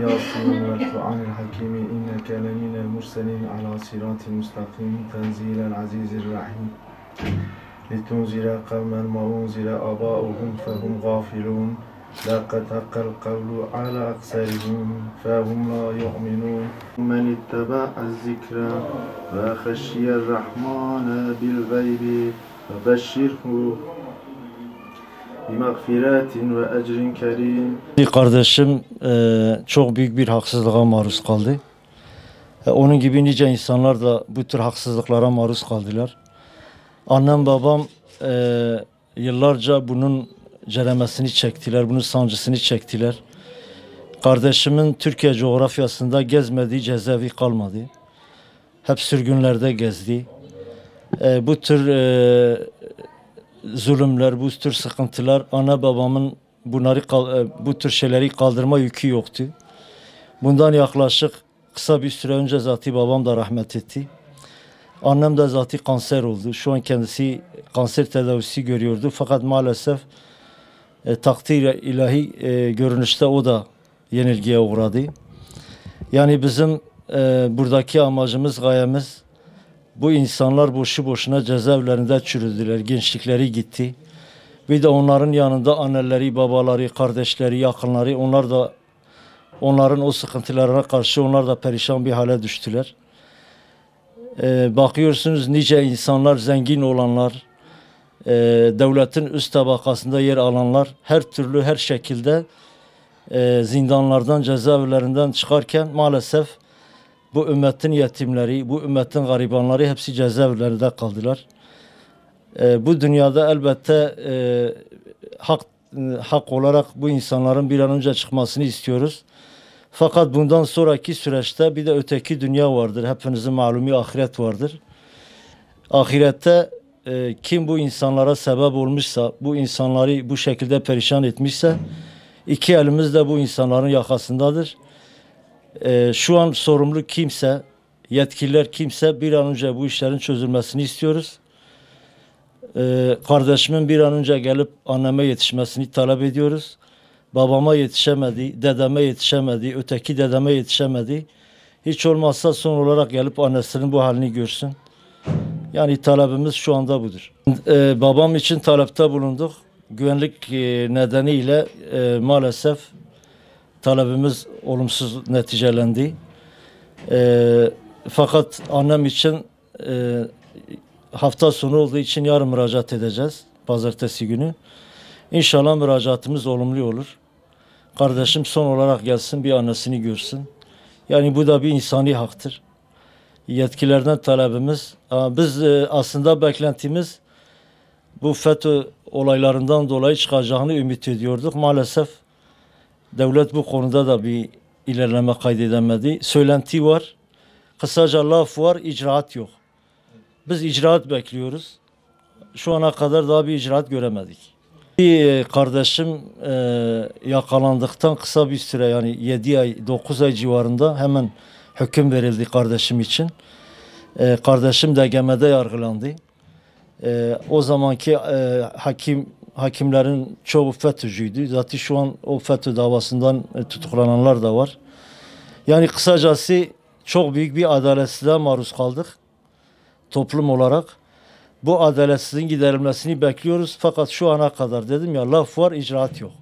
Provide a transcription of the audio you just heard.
ياسين والقرآن الحكيم إنك لمن المرسلين على صراط مستقيم تنزيل العزيز الرحيم لتنذر قوما ما أنذر آباؤهم فهم غافلون لقد حق القول على أكثرهم فهم لا يؤمنون من اتبع الذكر وخشي الرحمن بالغيب فبشره بمغfiretin ve ecrin kerim. Kardeşim çok büyük bir haksızlığa maruz kaldı. Onun gibi nice insanlar da bu tür haksızlıklara maruz kaldılar. Annem babam yıllarca bunun ceremesini çektiler, bunun sancısını çektiler. Kardeşimin Türkiye coğrafyasında gezmediği cezaevi kalmadı. Hep sürgünlerde gezdi. Bu tür zulümler, bu tür sıkıntılar, ana babamın bu tür şeyleri kaldırma yükü yoktu. Bundan yaklaşık kısa bir süre önce zaten babam da rahmet etti. Annem de zaten kanser oldu. Şu an kendisi kanser tedavisi görüyordu. Fakat maalesef takdir ilahi görünüşte o da yenilgiye uğradı. Yani bizim buradaki amacımız, gayemiz, bu insanlar boşu boşuna cezaevlerinde çürüdüler. Gençlikleri gitti. Bir de onların yanında anneleri, babaları, kardeşleri, yakınları, onlar da onların o sıkıntılarına karşı onlar da perişan bir hale düştüler. Bakıyorsunuz nice insanlar, zengin olanlar, devletin üst tabakasında yer alanlar her türlü her şekilde zindanlardan, cezaevlerinden çıkarken maalesef bu ümmetin yetimleri, bu ümmetin garibanları hepsi cezaevlerinde kaldılar. Bu dünyada elbette hak olarak bu insanların bir an önce çıkmasını istiyoruz. Fakat bundan sonraki süreçte bir de öteki dünya vardır. Hepinizin malumu ahiret vardır. Ahirette kim bu insanlara sebep olmuşsa, bu insanları bu şekilde perişan etmişse iki elimiz de bu insanların yakasındadır. Şu an sorumlu kimse, yetkililer kimse bir an önce bu işlerin çözülmesini istiyoruz. Kardeşimin bir an önce gelip anneme yetişmesini talep ediyoruz. Babama yetişemedi, dedeme yetişemedi, öteki dedeme yetişemedi. Hiç olmazsa son olarak gelip annesinin bu halini görsün. Yani talebimiz şu anda budur. Babam için talepte bulunduk. Güvenlik nedeniyle maalesef talebimiz olumsuz neticelendi. Fakat annem için hafta sonu olduğu için yarın müracaat edeceğiz. Pazartesi günü. İnşallah müracaatımız olumlu olur. Kardeşim son olarak gelsin bir annesini görsün. Yani bu da bir insani haktır. Yetkilerden talebimiz. Biz aslında beklentimiz bu FETÖ olaylarından dolayı çıkacağını ümit ediyorduk. Maalesef devlet bu konuda da bir ilerleme kaydedemedi. Söylenti var. Kısaca laf var, icraat yok. Biz icraat bekliyoruz. Şu ana kadar daha bir icraat göremedik. Bir kardeşim yakalandıktan kısa bir süre yani 7 ay 9 ay civarında hemen hüküm verildi kardeşim için. Kardeşim DGM'de yargılandı. O zamanki hakimlerin çoğu FETÖ'cüydü. Zaten şu an o FETÖ davasından tutuklananlar da var. Yani kısacası çok büyük bir adaletsizliğe maruz kaldık toplum olarak. Bu adaletsizliğin giderilmesini bekliyoruz. Fakat şu ana kadar dedim ya laf var, icraat yok.